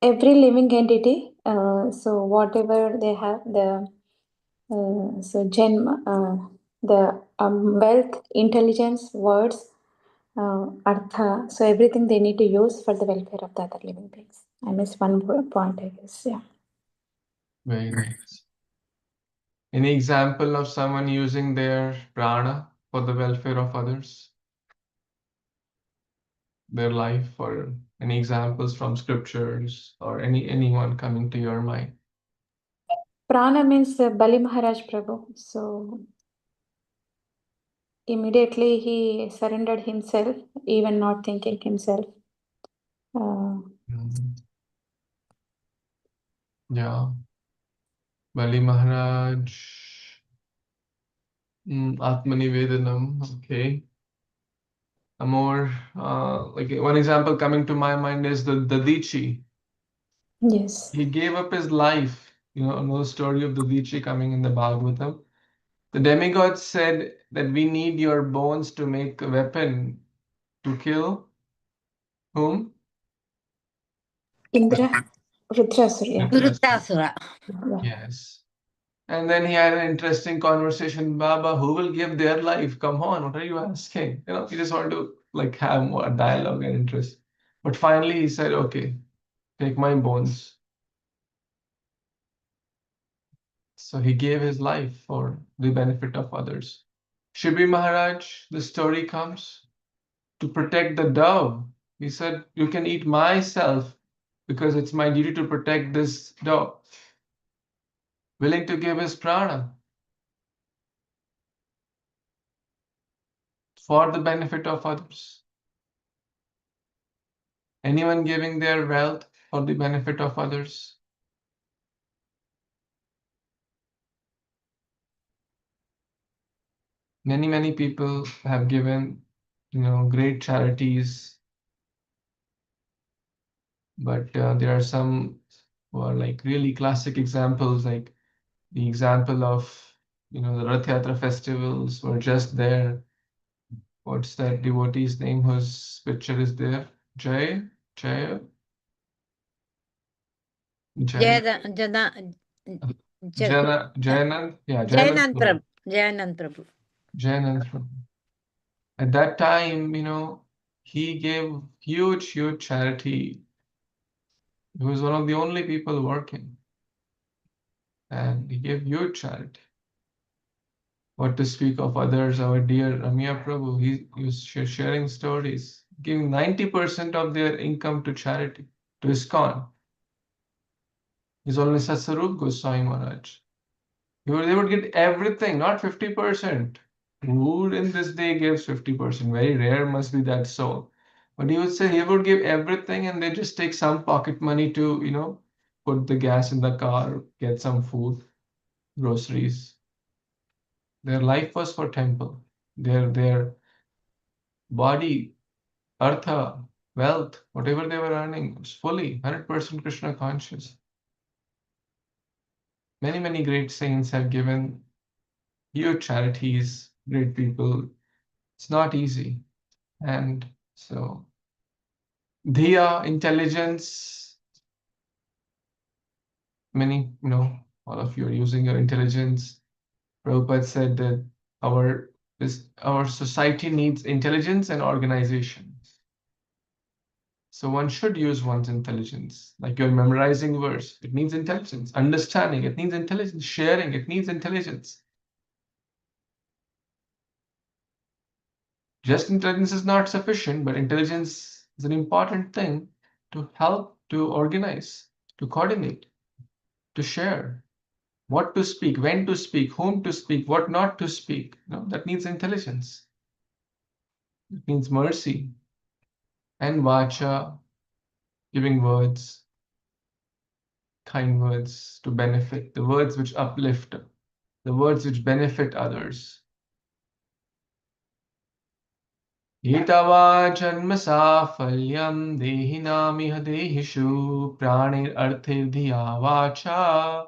every living entity, so whatever they have, the the wealth, intelligence, words, artha, so everything they need to use for the welfare of the other living beings. I missed one point, I guess. Yeah. Very nice. Any example of someone using their prana for the welfare of others? Their life, or any examples from scriptures, or anyone coming to your mind? Prana means Bali Maharaj Prabhu. So immediately he surrendered himself, even not thinking himself. Yeah. Bali Maharaj. Atmani Vedanam. Okay. A more like one example coming to my mind is the Dichi. Yes. He gave up his life. Another story of the Dichi coming in the Bhagavatam. The demigod said that we need your bones to make a weapon to kill whom? Indra, Rudrasura. Vrutasura. Yes. And then he had an interesting conversation. Baba, who will give their life? Come on, what are you asking? He just wanted to have more dialogue and interest. But finally he said, okay, take my bones. So he gave his life for the benefit of others. Shibri Maharaj, the story comes, to protect the dove. He said, you can eat myself because it's my duty to protect this dove. Willing to give his prana for the benefit of others. Anyone giving their wealth for the benefit of others? Many people have given, great charities, but there are some who are really classic examples, like the example of, the Rath Yatra festivals were just there. What's that devotee's name whose picture is there? Jay? Jayanand Jayanand? Yeah, Jayanand Prabhu. Prabhu. Jayanand Prabhu. At that time, he gave huge charity. He was one of the only people working. And he gave huge charity. What to speak of others, our dear Ramya Prabhu, he was sharing stories, giving 90% of their income to charity, to ISKCON. His Holiness Sasarup Goswami Maharaj. They would get everything, not 50%. Who in this day gives 50%? Very rare must be that soul. But he would say he would give everything and they just take some pocket money to, put the gas in the car, get some food, groceries. Their life was for temple. Their body, artha, wealth, whatever they were earning was fully 100% Krishna conscious. Many great saints have given huge charities, great people. It's not easy. And so, Dhiya, intelligence, all of you are using your intelligence. Prabhupada said that our society needs intelligence and organization. So one should use one's intelligence. Like you're memorizing verse, it needs intelligence. Understanding, it needs intelligence. Sharing, it needs intelligence. Just intelligence is not sufficient, but intelligence is an important thing to help, to organize, to coordinate, to share. What to speak, when to speak, whom to speak, what not to speak. That needs intelligence. It needs mercy. And vacha, giving words, kind words to benefit, the words which uplift. the words which benefit others. Etava janma safalyam dehinamiha dehishu pranir arthir dhiya vacha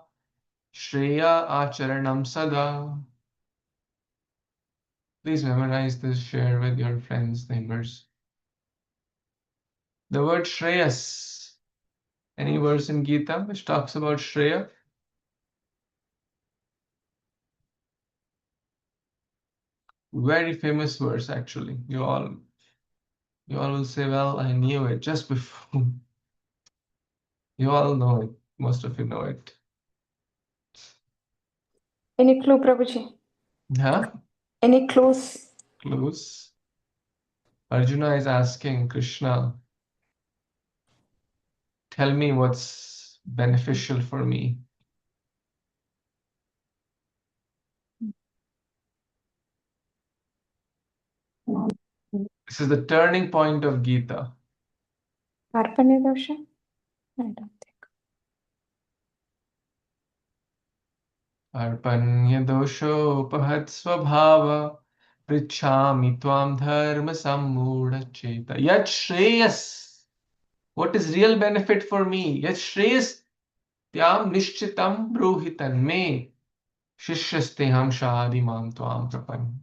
shreya acharanam sada. Please memorize this, share with your friends, neighbors. The word Shreyas. Any verse in Gita which talks about Shreya? Very famous verse, actually. You all will say, well, I knew it just before. You all know it. Most of you know it. Any clue, Prabhuji? Huh? Any clues? Clues. Arjuna is asking Krishna, tell me what's beneficial for me. This is the turning point of Gita. Arpanya dosha? I don't think. Arpanya dosho pahat svabhava prichhami tvam dharma sammudha cheta. Yat shreyas. What is real benefit for me? Yat shreyas tyam nishchitam bruhitan me shishyasteham shadi mam tvam prapan.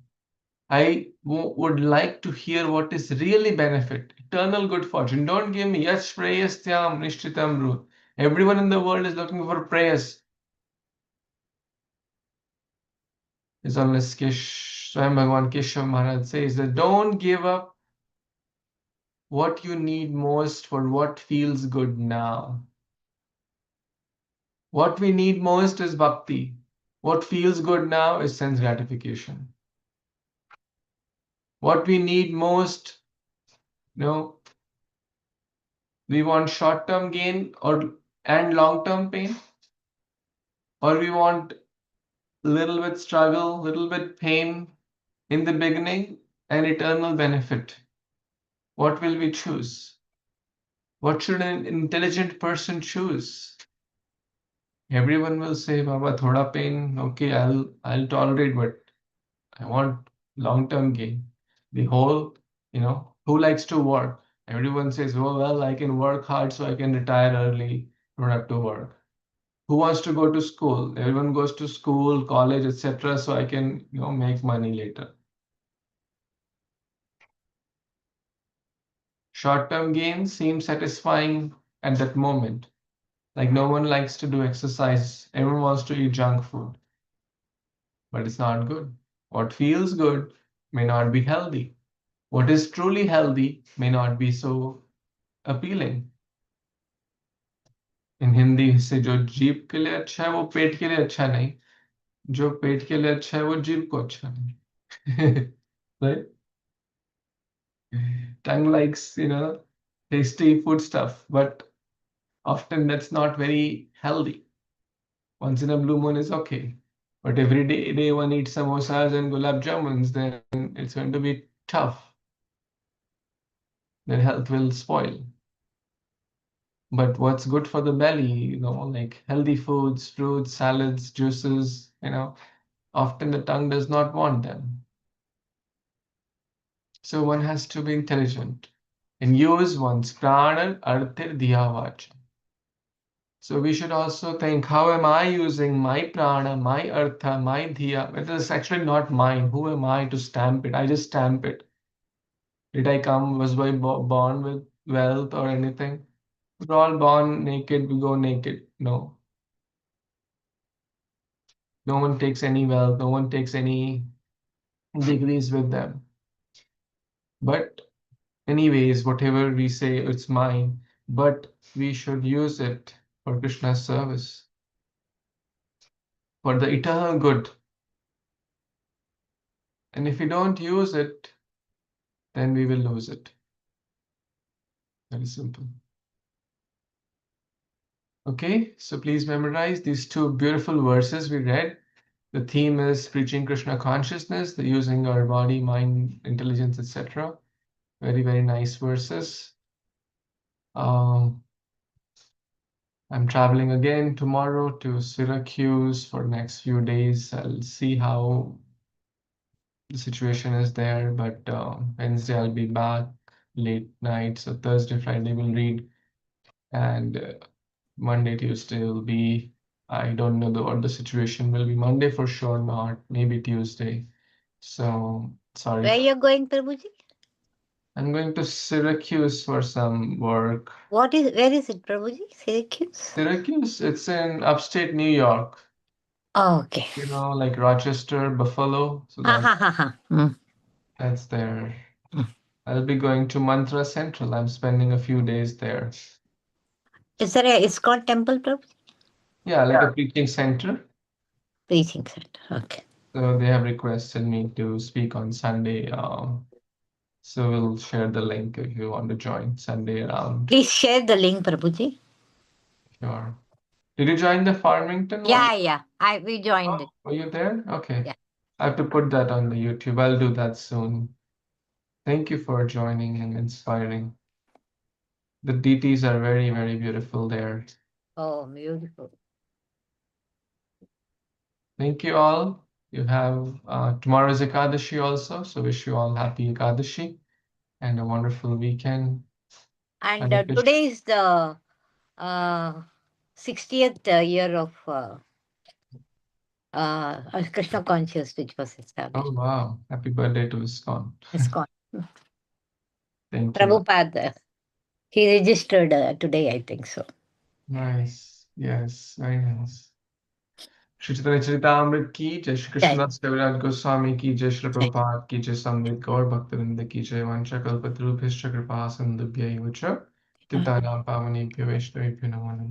I would like to hear what is really benefit, eternal good fortune. Don't give me yash preyastyam nishchitam bru. Everyone in the world is looking for prayers. As unless Swayam Bhagavan Keshav Maharaj says that don't give up what you need most for what feels good now. What we need most is bhakti. What feels good now is sense gratification. What we need most, we want short-term gain and long-term pain, or we want little bit struggle, little bit pain in the beginning and eternal benefit. What will we choose? What should an intelligent person choose? Everyone will say, Baba, thoda pain, okay, I'll tolerate, but I want long-term gain. The whole, who likes to work? Everyone says, oh, well, I can work hard so I can retire early, don't have to work. Who wants to go to school? Everyone goes to school, college, etc., so I can, make money later. Short-term gains seem satisfying at that moment. Like no one likes to do exercise. Everyone wants to eat junk food. But it's not good. What feels good may not be healthy. What is truly healthy may not be so appealing. In Hindi से जो जीभ के लिए अच्छा है वो पेट के लिए अच्छा नहीं. जो पेट के लिए अच्छा है वो जीभ को अच्छा नहीं. Right? Tongue likes, tasty food stuff, but often that's not very healthy. Once in a blue moon is okay. But every day one eats samosas and gulab jamuns, then it's going to be tough. Their health will spoil. But what's good for the belly, like healthy foods, fruits, salads, juices, often the tongue does not want them. So one has to be intelligent and use one's prana arthir dhyavacha. So we should also think, how am I using my prana, my artha, my dhiya? It is actually not mine. Who am I to stamp it? I just stamp it. Did I come, was I born with wealth or anything? We're all born naked, we go naked. No. No one takes any wealth, no one takes any degrees with them. But anyways, whatever we say, it's mine. But we should use it for Krishna's service, for the eternal good. And if we don't use it, then we will lose it. Very simple. Okay, so please memorize these two beautiful verses we read. The theme is preaching Krishna consciousness, the using our body, mind, intelligence, etc. Very, very nice verses. I'm traveling again tomorrow to Syracuse for next few days. I'll see how the situation is there, but Wednesday I'll be back late night. So Thursday, Friday we'll read, and Monday, Tuesday will be. I don't know what the situation will be. Monday for sure not. Maybe Tuesday. So sorry. Where you're going, Prabhuji? I'm going to Syracuse for some work. Where is it, Prabhuji? Syracuse? Syracuse, it's in upstate New York. Oh, okay. You know, like Rochester, Buffalo. So Ha ha ha ha. that's there. Mm. I'll be going to Mantra Central. I'm spending a few days there. Is there a ISKCON temple, Prabhuji? Yeah, like a preaching center. Preaching center. Okay. So they have requested me to speak on Sunday. So we'll share the link if you want to join Sunday around. Please share the link, Prabhuji. Sure. Did you join the Farmington one? Yeah. We joined it. Were you there? Okay. Yeah. I have to put that on the YouTube. I'll do that soon. Thank you for joining and inspiring. The deities are very, very beautiful there. Oh, beautiful. Thank you all. You have tomorrow is Ekadashi also, so wish you all happy Ekadashi and a wonderful weekend. And Hare Krishna. today is the 60th year of Krishna conscious, which was established. Oh wow! Happy birthday to ISKCON. ISKCON. Thank you. Prabhupada, he registered today, I think so. Nice. Yes, very nice. Shri Chaitanya Charitamrita ki jai, Shri Krishna Kaviraj Goswami ki jai, Shri Prabhupada ki jai, Samved Gaur Bhaktivinoda ki jai, Vancha Kalpatarubhyascha Kripa Sindhubhya Evacha, Titanam Pavanebhyo Vaishnavebhyo Namo Namaः.